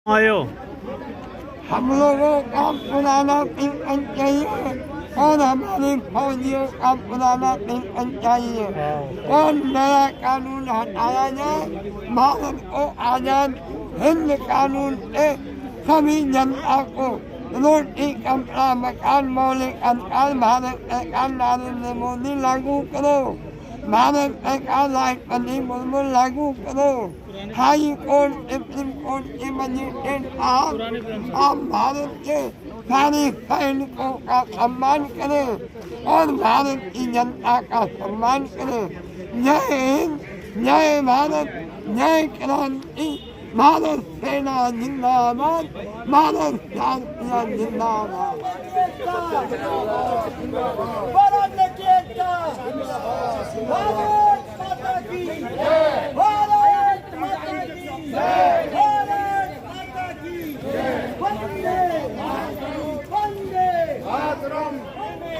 आयो हम लोगों का पुराना पेंशन चाहिए और हमारे फौजियों का पुराना पेंशन चाहिए और नया कानून हटाया जाए। भारत को आजाद हिंद कानून से सभी जनता को रोटी कपड़ा मकान मौलिक अधिकार भारत सरकार नरेंद्र मोदी लागू करो। भारत सरकार राष्ट्रपति मुर्मू लागू करो। हाई कोर्ट सुप्रीम कोर्ट के मजिस्ट्रेट आप भारत के सारे सैनिकों का सम्मान करें और भारत की जनता का सम्मान करें। जय हिंद, जय भारत, जय क्रांति, भारत सेना जिंदाबाद, भारत शांतियाँ जिंदाबाद। भारत माता की जय, भारत माता की जय, भारत माता की जय, वंदे वंदे मातरम।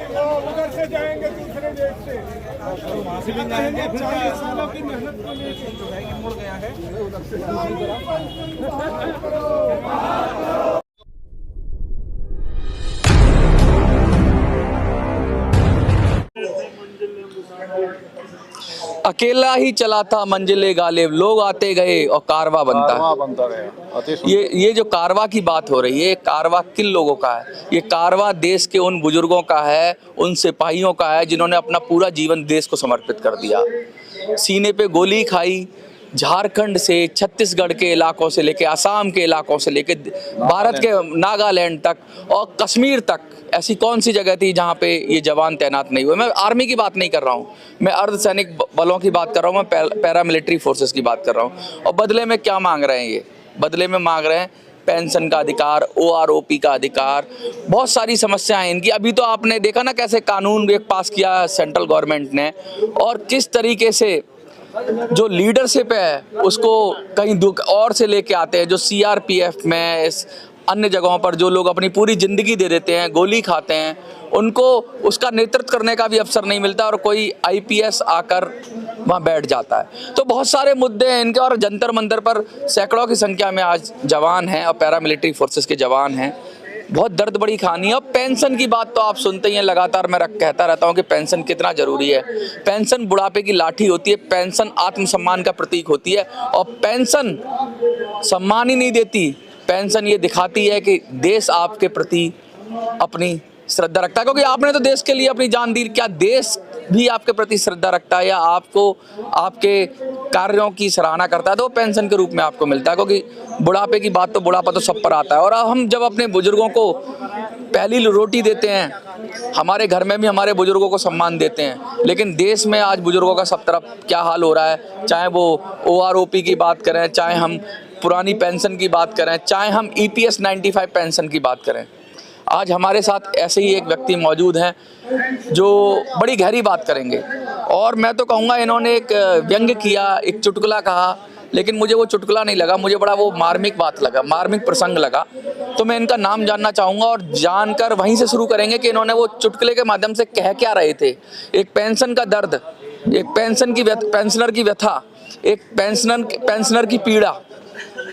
तो उधर से जाएंगे दूसरे देश से, वहाँ से भी जाएंगे। 40 सालों की मेहनत को जो है ये मुड़ गया है। अकेला ही चला था मंजिले गालिब, लोग आते गए और कारवा बनता गया। ये जो कारवा की बात हो रही है, ये कारवा किन लोगों का है? ये कारवा देश के उन बुजुर्गों का है, उन सिपाहियों का है जिन्होंने अपना पूरा जीवन देश को समर्पित कर दिया। सीने पे गोली खाई, झारखंड से, छत्तीसगढ़ के इलाकों से लेके, असम के इलाकों से लेके, भारत के नागालैंड तक और कश्मीर तक ऐसी कौन सी जगह थी जहाँ पे ये जवान तैनात नहीं हुए? मैं आर्मी की बात नहीं कर रहा हूँ, मैं अर्धसैनिक बलों की बात कर रहा हूँ, मैं पैरामिलिट्री फोर्सेस की बात कर रहा हूँ। और बदले में क्या मांग रहे हैं ये? बदले में मांग रहे हैं पेंशन का अधिकार, OROP का अधिकार, बहुत सारी समस्याएं इनकी। अभी तो आपने देखा ना कैसे कानून एक पास किया सेंट्रल गवर्नमेंट ने, और किस तरीके से जो लीडरशिप है उसको कहीं दुख और से लेके आते हैं। जो CRPF में, इस अन्य जगहों पर जो लोग अपनी पूरी ज़िंदगी दे देते हैं, गोली खाते हैं, उनको उसका नेतृत्व करने का भी अवसर नहीं मिलता और कोई IPS आकर वहाँ बैठ जाता है। तो बहुत सारे मुद्दे हैं इनके, और जंतर मंतर पर सैकड़ों की संख्या में आज जवान हैं और पैरामिलिट्री फोर्सेस के जवान हैं। बहुत दर्द बड़ी कहानी है। और पेंशन की बात तो आप सुनते ही हैं, लगातार मैं कहता रहता हूं कि पेंशन कितना जरूरी है। पेंशन बुढ़ापे की लाठी होती है, पेंशन आत्मसम्मान का प्रतीक होती है, और पेंशन सम्मान ही नहीं देती, पेंशन ये दिखाती है कि देश आपके प्रति अपनी श्रद्धा रखता है, क्योंकि आपने तो देश के लिए अपनी जान दी। क्या देश भी आपके प्रति श्रद्धा रखता है या आपको आपके कार्यों की सराहना करता है? तो वो पेंशन के रूप में आपको मिलता है, क्योंकि बुढ़ापे की बात तो बुढ़ापा तो सब पर आता है। और हम जब अपने बुजुर्गों को पहली रोटी देते हैं, हमारे घर में भी हमारे बुजुर्गों को सम्मान देते हैं, लेकिन देश में आज बुजुर्गों का सब तरफ क्या हाल हो रहा है, चाहे वो OROP की बात करें, चाहे हम पुरानी पेंशन की बात करें, चाहे हम EPS 95 पेंशन की बात करें। आज हमारे साथ ऐसे ही एक व्यक्ति मौजूद हैं जो बड़ी गहरी बात करेंगे। और मैं तो कहूँगा, इन्होंने एक व्यंग्य किया, एक चुटकुला कहा, लेकिन मुझे वो चुटकुला नहीं लगा, मुझे बड़ा वो मार्मिक बात लगा, मार्मिक प्रसंग लगा। तो मैं इनका नाम जानना चाहूँगा और जानकर वहीं से शुरू करेंगे कि इन्होंने वो चुटकुले के माध्यम से कह क्या रहे थे। एक पेंशन का दर्द, एक पेंशनर की व्यथा, एक पेंशनर की पीड़ा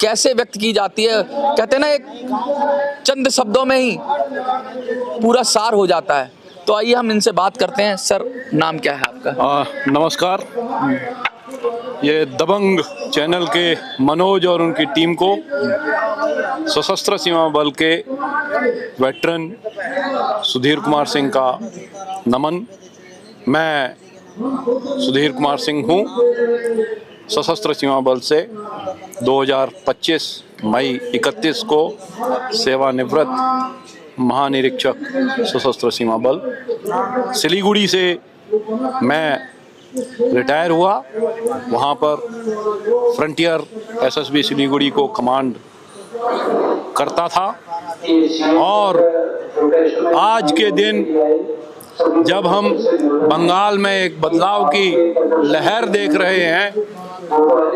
कैसे व्यक्त की जाती है। कहते हैं ना, एक चंद शब्दों में ही पूरा सार हो जाता है। तो आइए हम इनसे बात करते हैं। सर, नाम क्या है आपका? नमस्कार। ये दबंग चैनल के मनोज और उनकी टीम को सशस्त्र सीमा बल के वेटरन सुधीर कुमार सिंह का नमन। मैं सुधीर कुमार सिंह हूँ, सशस्त्र सीमा बल से 2025 मई 31 को सेवानिवृत्त महानिरीक्षक सशस्त्र सीमा बल सिलीगुड़ी से मैं रिटायर हुआ। वहाँ पर फ्रंटियर SSB सिलीगुड़ी को कमांड करता था। और आज के दिन जब हम बंगाल में एक बदलाव की लहर देख रहे हैं,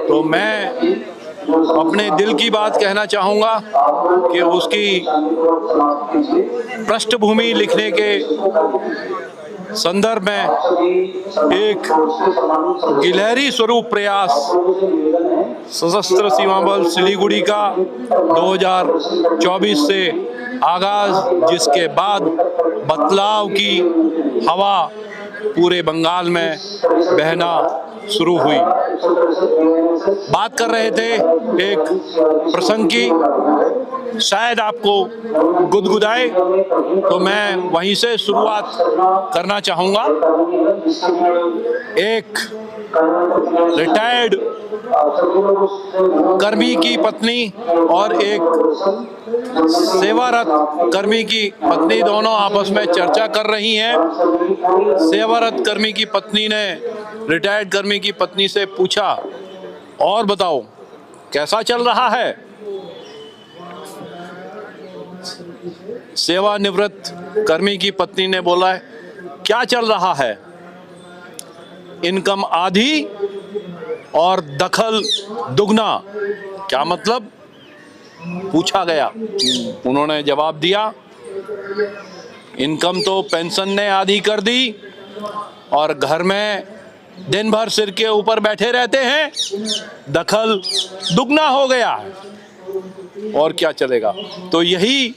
तो मैं अपने दिल की बात कहना चाहूँगा कि उसकी पृष्ठभूमि लिखने के संदर्भ में एक गिलहरी स्वरूप प्रयास सशस्त्र सीमा बल सिलीगुड़ी का 2024 से आगाज, जिसके बाद बदलाव की हवा पूरे बंगाल में बहना शुरू हुई। बात कर रहे थे एक प्रसंग की, शायद आपको गुदगुदाए, तो मैं वहीं से शुरुआत करना चाहूँगा। एक रिटायर्ड कर्मी की पत्नी और एक सेवारत कर्मी की पत्नी दोनों आपस में चर्चा कर रही हैं। सेवारत कर्मी की पत्नी ने रिटायर्ड कर्मी की पत्नी से पूछा, और बताओ कैसा चल रहा है? सेवानिवृत्त कर्मी की पत्नी ने बोला, क्या चल रहा है? इनकम आधी और दखल दुगना। क्या मतलब? पूछा गया। उन्होंने जवाब दिया, इनकम तो पेंशन ने आधी कर दी और घर में दिन भर सिर के ऊपर बैठे रहते हैं, दखल दुगना हो गया है। और क्या चलेगा? तो यही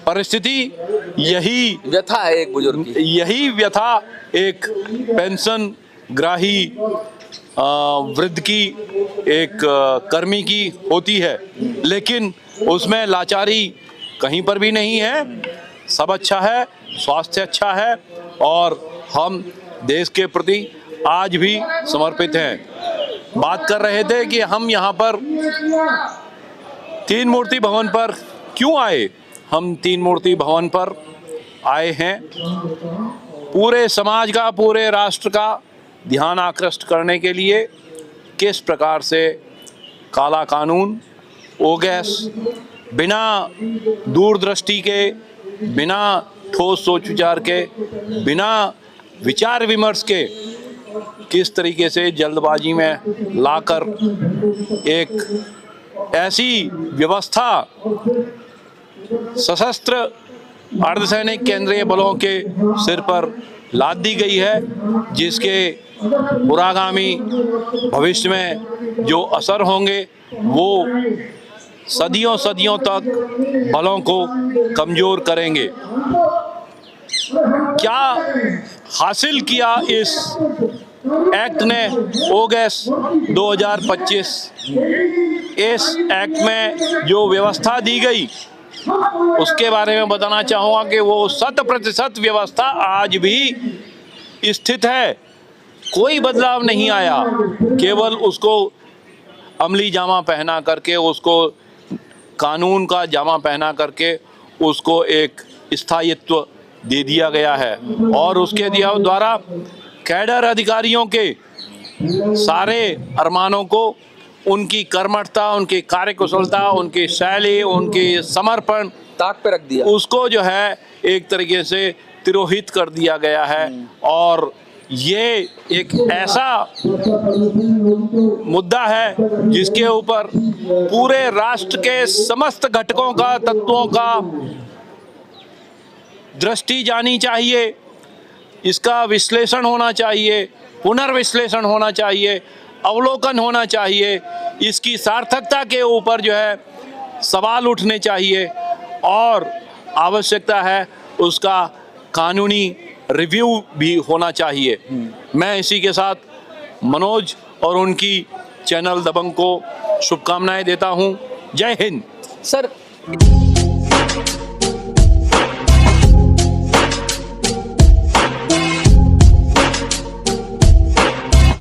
परिस्थिति, यही व्यथा है एक बुजुर्ग की। यही व्यथा एक पेंशन ग्राही वृद्ध की, एक कर्मी की होती है, लेकिन उसमें लाचारी कहीं पर भी नहीं है। सब अच्छा है, स्वास्थ्य अच्छा है और हम देश के प्रति आज भी समर्पित हैं। बात कर रहे थे कि हम यहाँ पर तीन मूर्ति भवन पर क्यों आए। हम तीन मूर्ति भवन पर आए हैं पूरे समाज का, पूरे राष्ट्र का ध्यान आकृष्ट करने के लिए, किस प्रकार से काला कानून, ओगैस, बिना दूरदृष्टि के, बिना ठोस सोच विचार के, बिना विचार विमर्श के, किस तरीके से जल्दबाजी में लाकर एक ऐसी व्यवस्था सशस्त्र अर्धसैनिक केंद्रीय बलों के सिर पर लाद दी गई है, जिसके पुरागामी भविष्य में जो असर होंगे वो सदियों सदियों तक बलों को कमजोर करेंगे। क्या हासिल किया इस एक्ट ने, ओगैस 2025? इस एक्ट में जो व्यवस्था दी गई उसके बारे में बताना चाहूँगा कि वो 100% व्यवस्था आज भी स्थित है, कोई बदलाव नहीं आया। केवल उसको अमली जामा पहना करके, उसको कानून का जामा पहना करके उसको एक स्थायित्व दे दिया गया है और उसके द्वारा कैडर अधिकारियों के सारे अरमानों को, उनकी कर्मठता, उनकी कार्यकुशलता, उनकी शैली, उनकी समर्पण ताक पे रख दिया, उसको जो है एक तरीके से तिरोहित कर दिया गया है। और ये एक ऐसा मुद्दा है जिसके ऊपर पूरे राष्ट्र के समस्त घटकों का, तत्वों का दृष्टि जानी चाहिए, इसका विश्लेषण होना चाहिए, पुनर्विश्लेषण होना चाहिए, अवलोकन होना चाहिए, इसकी सार्थकता के ऊपर जो है सवाल उठने चाहिए और आवश्यकता है उसका कानूनी रिव्यू भी होना चाहिए। मैं इसी के साथ मनोज और उनकी चैनल दबंग को शुभकामनाएं देता हूं। जय हिंद। सर